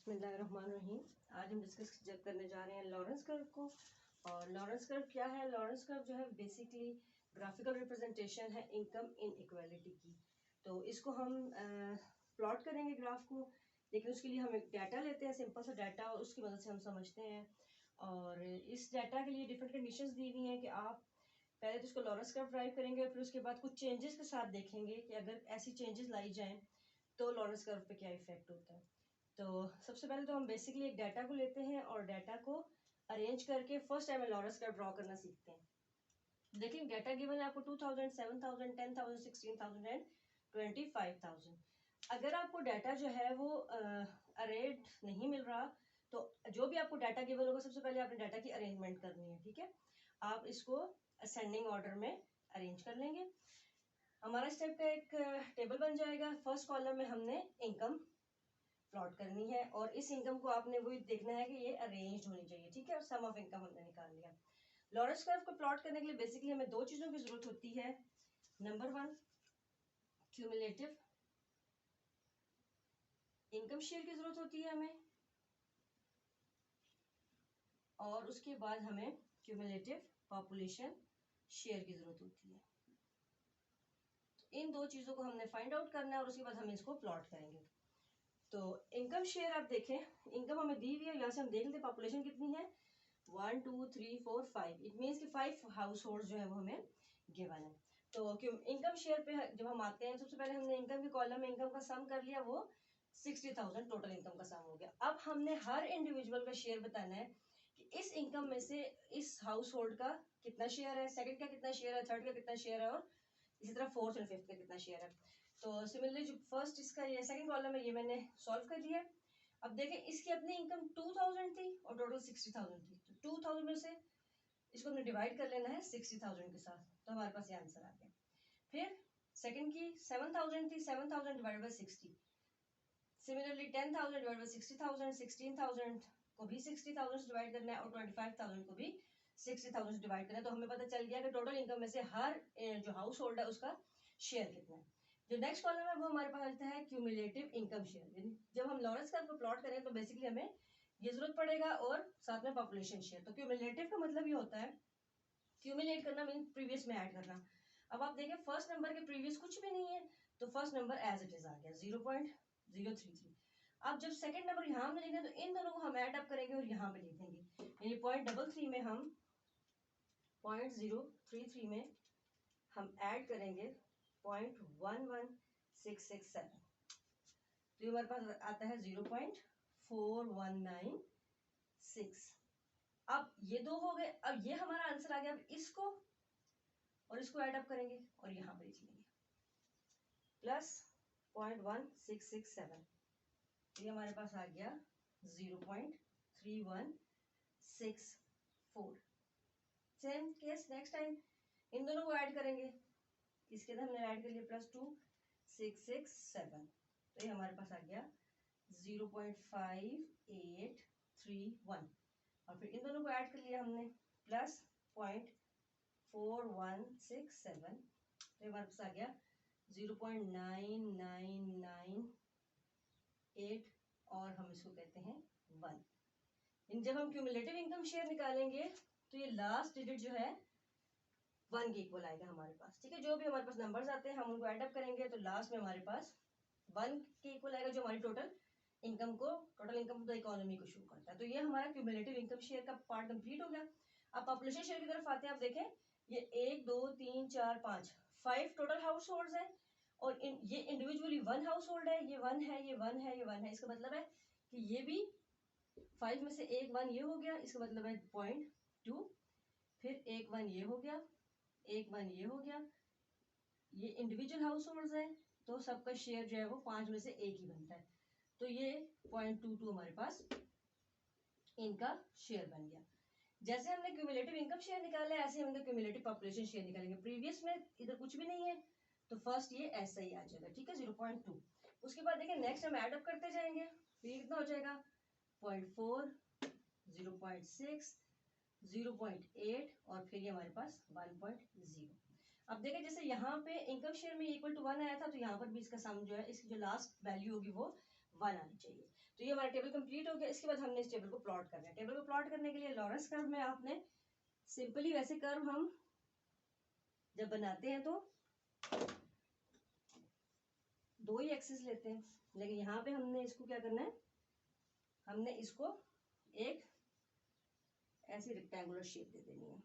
बिस्मिल्लाहिर्रहमानिर्रहीम। आज हम डिस्कस करने जा रहे हैं लॉरेंस कर्व को। और लॉरेंस कर्व क्या है? लॉरेंस कर्व जो है बेसिकली ग्राफिकल रिप्रेजेंटेशन है इनकम इनइक्वालिटी की। तो इसको हम प्लॉट करेंगे ग्राफ को, लेकिन उसके लिए हम एक डाटा लेते हैं, सिंपल सा डाटा, और उसकी मदद से हम समझते हैं। और इस डाटा के लिए डिफरेंट कंडीशंस दी हुई हैं कि आप पहले तो इसको लॉरेंस कर्व ड्राइव करेंगे, फिर उसके बाद कुछ चेंजेस के साथ देखेंगे कि अगर ऐसी चेंजेस लाई जाएं तो लॉरेंस कर्व पे क्या इफेक्ट होता है। तो सबसे पहले तो हम बेसिकली एक डाटा को लेते हैं और डाटा को अरेंज करके first time Lawrence curve draw करना सीखते हैं। देखिए डाटा गिवन है आपको 2000, 7000, 10,000, 16,000 एंड 25,000। अगर आपको डाटा जो है वो अरेंज नहीं मिल रहा, तो जो भी आपको डाटा गिवन होगा सबसे पहले आपने डाटा की अरेंजमेंट करनी है। ठीक है, आप इसको असेंडिंग ऑर्डर में अरेंज कर लेंगे। हमारा इस टाइप का एक टेबल बन जाएगा। फर्स्ट कॉलम में हमने इनकम प्लॉट करनी है और इस इनकम को आपने वही देखना है कि ये अरेंज होनी चाहिए। ठीक है, और सम ऑफ इनकम हमने निकाल लिया। लॉरेंस कर्व को प्लॉट करने के लिए बेसिकली हमें दो चीजों की जरूरत होती है। Number one, cumulative income share की जरूरत होती है हमें, और उसके बाद हमें क्यूमुलेटिव पॉपुलेशन शेयर की जरूरत होती है। तो इन दो चीजों को हमने फाइंड आउट करना है और उसके बाद हम इसको प्लॉट करेंगे। तो इनकम शेयर आप देखें, इनकम हमें दी हुई है, यहाँ से हम देख लेते हैं पॉपुलेशन कितनी है, 1 2 3 4 5। इट मीन्स कि 5 हाउस होल्ड जो है वो हमें गिवन है। तो क्यों इनकम शेयर पे जब हम आते हैं, सबसे पहले हमने इनकम के कॉलम में इनकम का सम कर लिया, वो 60,000 टोटल इनकम का सम हो गया। अब हमने हर इंडिविजुअल का शेयर बताना है कि इस इनकम में से इस हाउस होल्ड का कितना शेयर है, सेकंड का कितना शेयर है, थर्ड का कितना शेयर है, और इसी तरह फोर्थ और फिफ्थ का कितना शेयर है। तो सिमिलरली जो फर्स्ट इसका ये सेकंड कॉलम है, ये मैंने सॉल्व कर लिया। अब देखें इसकी अपनी इनकम 2000 थी और टोटल 60,000 थी। तो 2000 में से इसको हमने डिवाइड कर लेना है 60,000 के साथ, तो हमारे पास ये आंसर आ गया। फिर सेकंड की 7,000 थी, 7,000 divide by 60। Similarly 10,000 divide by 60,000, 16,000 को भी 60,000 से डिवाइड करना है और 25,000 को भी 60,000 से डिवाइड करना है। तो हमें पता चल गया कि टोटल इनकम में से हर जो हाउस होल्ड है उसका शेयर कितना है। जो नेक्स्ट कॉलम है वो हमारे पास आता है क्यूमुलेटिव इनकम शेयर। जब हम लॉरेंस कर्व को प्लॉट करें तो बेसिकली हमें ये जरूरत पड़ेगा, और साथ में पॉपुलेशन शेयर। तो क्यूमुलेटिव का मतलब ये होता है, क्यूमुलेट करना मीन प्रीवियस में ऐड करना। अब आप देखें फर्स्ट नंबर के प्रीवियस कुछ भी नहीं है, तो first number as it is आ गया 0.033। अब जब सेकंड नंबर यहाँ में लिखना है तो इन दोनों को हम ऐड अप करेंगे और यहाँ पे लिख देंगे, यानी 0.33 में हम 0.033 में हम ऐड करेंगे 0.11667। तो ये हमारे पास आता है 0.4196। अब ये दो हो गए, अब ये हमारा आंसर आ गया। अब इसको और इसको ऐड अप करेंगे और यहाँ पे लिख लेंगे प्लस 0.1667। ये हमारे पास आ गया 0.3164। Same case next time in दोनों को ऐड करेंगे, इसके अंदर हमने ऐड कर लिया प्लस 2667। तो ये हमारे पास आ गया 0.5831। और फिर इन दोनों को ऐड कर लिया हमने प्लस 0.4167। तो हमारे पास आ गया 0.9998, और हम इसको कहते हैं 1। जब हम क्यूमुलेटिव इनकम शेयर निकालेंगे तो ये लास्ट डिजिट जो है 1 के इक्वल आएगा हमारे पास। ठीक है, जो भी हमारे पास नंबर्स आते हैं हम उनको ऐड अप करेंगे तो लास्ट में हमारे पास 1 के इक्वल आएगा, जो हमारी total income of the economy को शो करता है। तो ये हमारा क्यूमुलेटिव इनकम शेयर का पार्ट कंप्लीट हो गया। अब पॉपुलेशन शेयर की तरफ आते हैं। आप देखें ये 1 2 3 4 5 टोटल हाउस होल्ड है, और ये इंडिविजुअली 1 हाउस होल्ड है, ये 1 है, ये 1 है, ये 1 है। इसका मतलब है कि ये भी 5 में से एक 1 ये हो गया, इसका मतलब है 0.2। फिर एक 1 ये हो गया, एक 1 ये हो गया। ये इंडिविजुअल हाउस होल्ड है, तो सबका शेयर जो है वो 5 में से एक ही बनता है। तो ये 0.22 हमारे पास इनका शेयर बन गया। जैसे हमने क्यूमुलेटिव इनकम शेयर निकाला है, ऐसे हम क्यूमुलेटिव पॉपुलेशन शेयर निकालेंगे। प्रीवियस में इधर कुछ भी नहीं है, तो फर्स्ट ये ऐसा ही आ जाएगा। ठीक है, 0.2। उसके बाद देखिए नेक्स्ट हम ऐड अप करते जाएंगे, फिर कितना हो जाएगा 0.4, 0.6, 0.8, और फिर ये हमारे पास 1.0। अब देखें जैसे यहाँ पे इनकम शेयर में इक्वल टू 1 आया था, तो यहाँ पर भी इसका सम जो है, इसकी जो लास्ट वैल्यू होगी वो 1 आनी चाहिए। तो ये हमारा टेबल कंप्लीट हो गया। इसके बाद हमने इस टेबल को प्लॉट करना है। टेबल को प्लॉट करने के लिए लॉरेंस कर्व में आपने सिंपली, वैसे कर्व हम जब बनाते हैं तो दो ही एक्सिस लेते हैं, लेकिन यहाँ पे हमने इसको क्या करना है, हमने इसको एक ऐसी रेक्टेंगुलर शेप दे देनी है।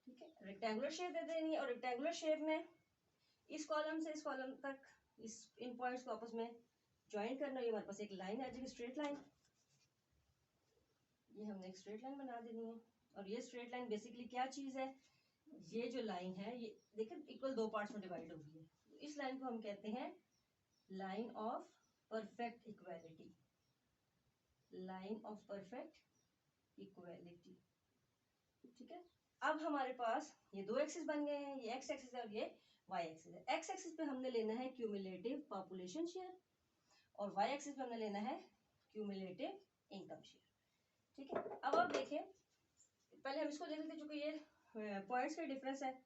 ठीक है, रेक्टेंगुलर शेप दे देनी है। और रेक्टेंगुलर शेप में इस कॉलम से इस कॉलम तक इन पॉइंट्स को आपस में ज्वाइन करना। ये हमारे पास एक लाइन आ जाएगी, स्ट्रेट लाइन। ये हमने एक स्ट्रेट लाइन बना देनी है। और ये स्ट्रेट लाइन बेसिकली क्या चीज है, ये जो लाइन है ये देखिए इक्वल दो पार्ट्स में डिवाइड हो गई है। तो इस लाइन को हम कहते हैं line of perfect equality, line of perfect equality. ठीक है, अब हमारे पास ये दो एक्सिस बन गए हैं, ये एक्स एक्सिस है और ये वाई एक्सिस है। एक्स एक्सिस पे हमने लेना है क्यूमुलेटिव पॉपुलेशन शेयर और वाई एक्सिस पे हमने लेना है क्यूमुलेटिव इनकम शेयर। ठीक है, अब आप देखिए, पहले हम इसको देख लेते हैं, चूंकि ये पॉइंट्स का डिफरेंस है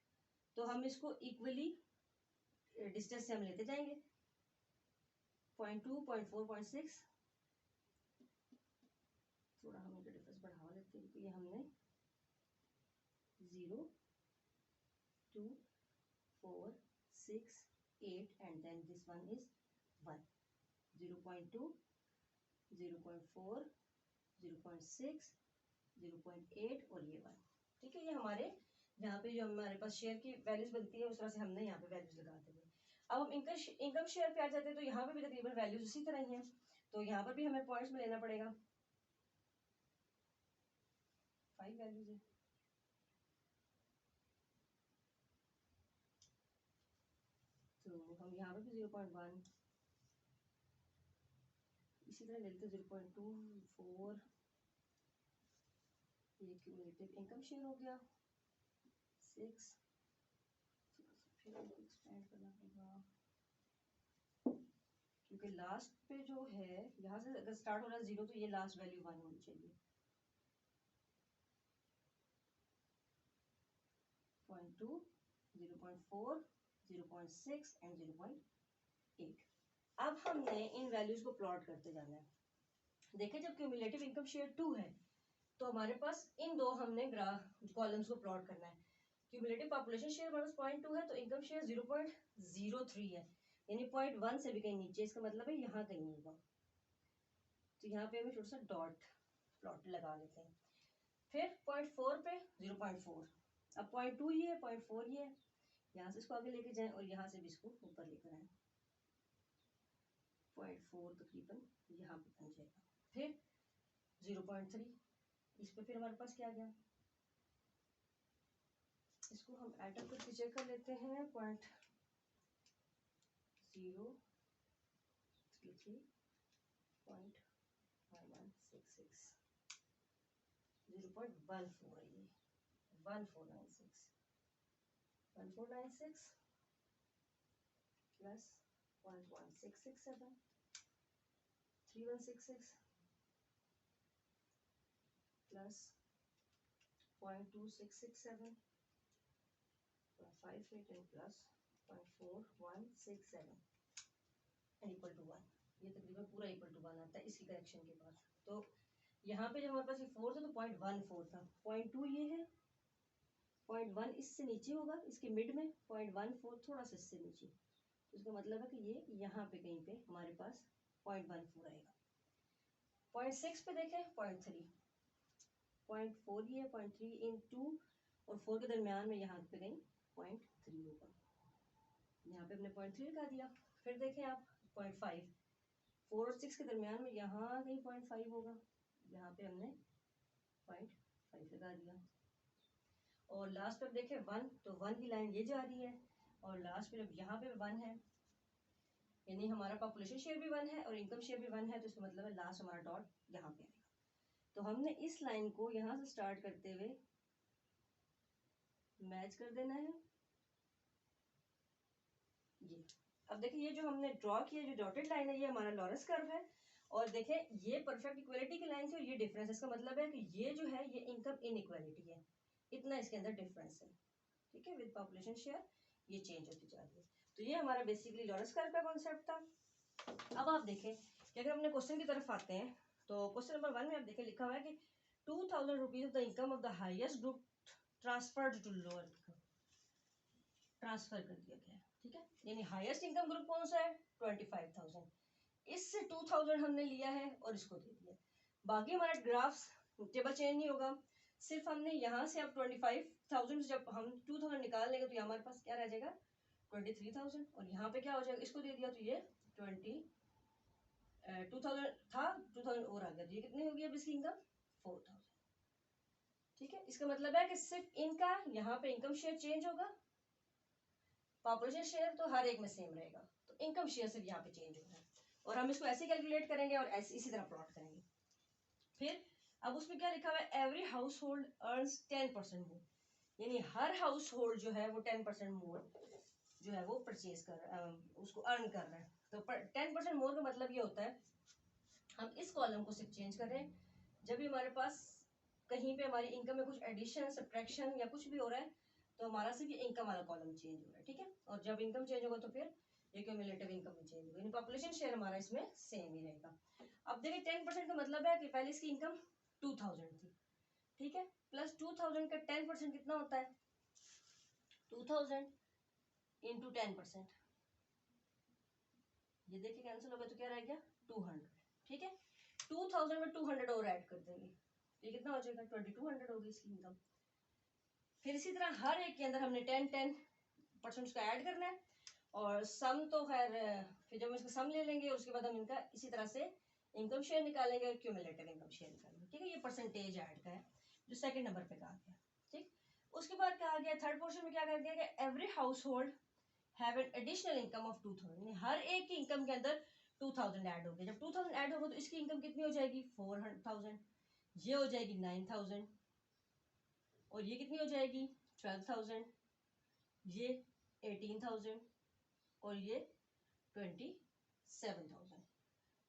तो हम इसको इक्वली डिस्टेंस से हम लेते जाएंगे। 0.2, 0.4, 0.6, थोड़ा हम इनका डिफरेंस बढ़ा लेते हैं, ये हमने 0, 2, 4, 6, 8 and then this one is 1, 0.2, 0.4, 0.6, 0.8 और ये 1। ठीक है, ये हमारे यहाँ पे जो हमारे पास शेयर की वैल्यूज बनती है उस तरह से हमने यहाँ पे वैल्यूज लगा देंगे। अब हम इनकम शेयर पे आ जाते हैं, तो यहाँ पे भी तकरीबन वैल्यूज उसी तरह ही हैं। तो यहाँ पर भी हमें पॉइंट्स में लेना पड़ेगा, 5 वैल्यूज है। तो हम यहाँ पे भी 0.1 इसी तरह लेते हैं, 0.24 ये क्यूमुलेटिव इनकम शेयर हो गया, 6 फिर हमको एक्सपेंड करना पड़ेगा क्योंकि लास्ट पे जो है यहाँ से अगर स्टार्ट हो रहा है 0 तो ये लास्ट वैल्यू 1 होनी चाहिए। 0.2, 0.4, 0.6 एंड 0.8। अब हमने इन वैल्यूज को प्लॉट करते जाना है। देखिए, जब क्यूमुलेटिव इनकम शेयर 2 है तो हमारे पास इन दो हमने कॉलम्स को प्लॉट करना है। क्यूमुलेटिव पॉपुलेशन शेयर माइनस 0.2 है तो इनकम शेयर 0.03 है, यानी 0.1 से भी कहीं नीचे, इसका मतलब है यहाँ कहीं होगा। तो यहाँ पे हमें थोड़ा सा डॉट प्लॉट लगा लेते हैं। फिर 0.4 पे 0.4, अब 0.2 ये है, 0.4 ये है, यहाँ से इसको आगे लेके जाएं और यहाँ से भी इसको ऊपर लेकर आए, 0.4 तकरीबन यहाँ पे बन जाएगा। फिर 0.3, इस पे फिर हमारे पास क्या गया, इसको हम ऐड अप करके चेक कर लेते हैं, 0.033, 0.1166, 0.14 है ये, 1496 plus 0.1667, 3166 plus 0.2667, 0.58 and plus 0.4167 and equal to 1। ये तकरीबन पूरा इक्वल टू 1 आता है इसकी करेक्शन के बाद। तो यहाँ पे जब हमारे पास ये 4 था तो 0.14 था, 0.2 ये है, 0.1 इससे नीचे होगा, इसके मिड में 0.14 थोड़ा सा इससे नीचे, तो इसका मतलब है कि ये यहाँ पे कहीं पे हमारे पास 0.14 आएगा। 0.6 पे देखें 0.3, 0.4 ये 0.3 इन 2 और 4 के दरमियान में यहाँ पे कहीं 0.3 होगा, यहाँ पे हमने 0.3 लगा दिया। फिर देखें आप 0.5, 4 और 6 के दरमियान में यहाँ कहीं 0.5 होगा, यहाँ पे हमने 0.5 लगा दिया। और लास्ट पे देखें 1, तो 1 की लाइन ये जा रही है और लास्ट पे जब यहाँ पे 1 है, यानी हमारा पॉपुलेशन शेयर भी 1 है और इनकम शेयर भी 1 है, तो इसका मतलब है लास्ट हमारा डॉट यहाँ पे आएगा। तो हमने इस लाइन को यहाँ से स्टार्ट करते हुए मैच कर देना है ये। अब देखिए, ये जो हमने ड्रॉ किया, जो डॉटेड लाइन है, ये हमारा लॉरेंस कर्व है। और देखें, ये परफेक्ट इक्वालिटी की लाइन से और ये डिफरेंस है, इसका मतलब है कि ये जो है ये इनकम इनइक्वालिटी है, इतना इसके अंदर डिफरेंस है। ठीक है, विद पॉपुलेशन शेयर ये चेंज होती जा रही है। तो ये हमारा बेसिकली लॉरेंस कर्व का कॉन्सेप्ट था। अब आप देखें, कि अगर अपने क्वेश्चन की तरफ आते हैं तो क्वेश्चन नंबर 1 में आप देखें लिखा हुआ है कि 2000 rupees of the income of the highest group transferred to lower, transfer कर दिया गया है, ठीक है। यानी हाईएस्ट इनकम ग्रुप कौन सा है 25,000, इससे 2000 हमने लिया है और इसको दे दिया। बाकी हमारा ग्राफ्स टेबल चेंज नहीं होगा, सिर्फ हमने यहाँ से अब 25,000 जब हम 2000 निकाल लेंगे तो हमारे पास क्या रह जाएगा 23,000, और यहाँ पे क्या हो जाएगा इसको दे दिया तो ये 2000 था, 2000 और आ गया, तो ये कितनी होगी अब इसकी इनकम 4000, ठीक है। इसका मतलब है कि सिर्फ इनका यहाँ पे इनकम शेयर चेंज होगा, पॉपुलेशन शेयर तो हर एक में सेम रहेगा, तो इनकम शेयर सिर्फ यहाँ पे चेंज होगा, और हम इसको ऐसे कैलकुलेट करेंगे और ऐसे इसी तरह प्लॉट करेंगे। फिर अब उसमें क्या लिखा हुआ है, एवरी हाउस होल्ड अर्न्स 10% मोर, यानी हर हाउस होल्ड जो है वो 10% मोर जो है वो परचेज कर उसको अर्न कर रहा है। तो 10% मोर का मतलब ये होता है हम इस कॉलम को सिर्फ चेंज कर रहे हैं, जब भी हमारे पास कहीं पे हमारी इनकम में कुछ एडिशन सब्ट्रैक्शन या कुछ भी हो रहा है तो हमारा सिर्फ ये इनकम वाला कॉलम चेंज हो रहा है, ठीक है। और जब इनकम चेंज होगा तो फिर ये क्यूमुलेटिव इनकम में चेंज होगा, यानी पॉपुलेशन शेयर हमारा इसमें सेम ही रहेगा। अब देखिए 10% का मतलब है कि पहले इसकी इनकम 2000 थी, ठीक है, प्लस 2000 का 10% कितना होता है 2000 इंटू 10%, ये देखिए कैंसिल होगा तो क्या रह गया 200, ठीक है। 2000 में 200 और ऐड कर देंगे तो ये कितना हो जाएगा 2200 होगी इसकी इनकम। फिर इसी तरह हर एक के अंदर हमने 10% उसका ऐड करना है, और सम तो खैर फिर जब हम इसका सम ले लेंगे उसके बाद हम इनका इसी तरह से इनकम शेयर निकालेंगे, क्यूमुलेटिव इनकम शेयर निकालेंगे, ठीक है। ये परसेंटेज ऐड का है जो सेकंड नंबर पे कहा गया, ठीक। उसके बाद कहा गया थर्ड पोर्शन में क्या कर दिया कि every house hold have an additional income of 2000, यानी हर एक की इनकम के अंदर 2000 ऐड हो गया। जब 2000 ऐड होगा तो इसकी इनकम कितनी हो जाएगी 400,000, ये हो जाएगी 9000, और ये कितनी हो जाएगी 12,000, ये 18,000 और ये 27,000।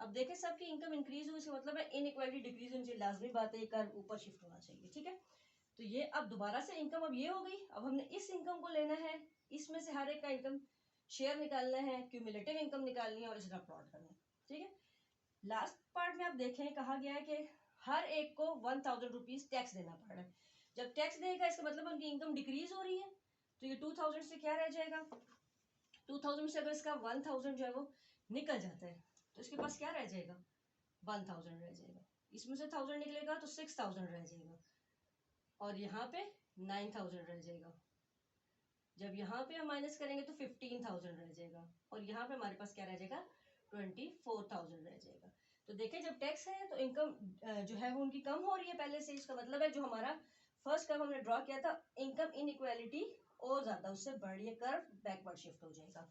अब देखें सबकी इनकम इंक्रीज हुई, इसका मतलब है इनइक्वालिटी डिक्रीज होनी चाहिए, लाजमी बात है कर्व ऊपर शिफ्ट होना चाहिए, ठीक है। तो ये अब दोबारा से इनकम अब ये हो गई, अब हमने इस इनकम को लेना है, इसमें से हर एक का इनकम शेयर निकालना है, क्यूमुलेटिव इनकम निकालनी है और इसका प्लॉट करना है, ठीक है। लास्ट पार्ट में आप देखें कहा गया है कि हर एक को 1000 रुपीज टैक्स देना पड़ रहा है। जब टैक्स देगा इसका मतलब उनकी इनकम डिक्रीज हो रही है, तो ये 2000 से क्या रह जाएगा 2000 से अगर इसका 1000 जो है वो निकल जाता है तो इसके पास क्या रह जाएगा 1000 रह जाएगा, इसमें से 1000 निकलेगा तो 6000 रह जाएगा, और यहाँ पे 9000 रह जाएगा। जब यहाँ पे हम माइनस करेंगे तो 15,000 रह जाएगा, और यहाँ पे हमारे पास क्या रह जाएगा 24,000 रह जाएगा। तो देखें जब टैक्स है तो इनकम जो है वो उनकी कम हो रही है पहले से, इसका मतलब है जो हमारा फर्स्ट कर्व हमने ड्रॉ किया था इनकम इनइक्वालिटी और ज्यादा उससे बढ़ ये कर्व बैकवर्ड शिफ्ट हो जाएगा।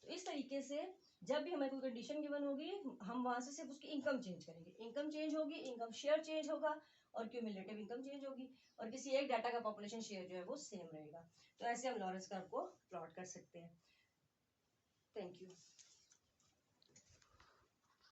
तो इस तरीके से जब भी हमें कोई कंडीशन गिवन होगी हम वहां से सिर्फ उसकी इनकम चेंज करेंगे, इनकम चेंज होगी, इनकम शेयर चेंज होगा और क्यूमुलेटिव इनकम चेंज होगी, और किसी एक डाटा का पॉपुलेशन शेयर जो है वो सेम रहेगा। तो ऐसे हम लॉरेंस कर्व को प्लॉट कर सकते हैं। Thank you.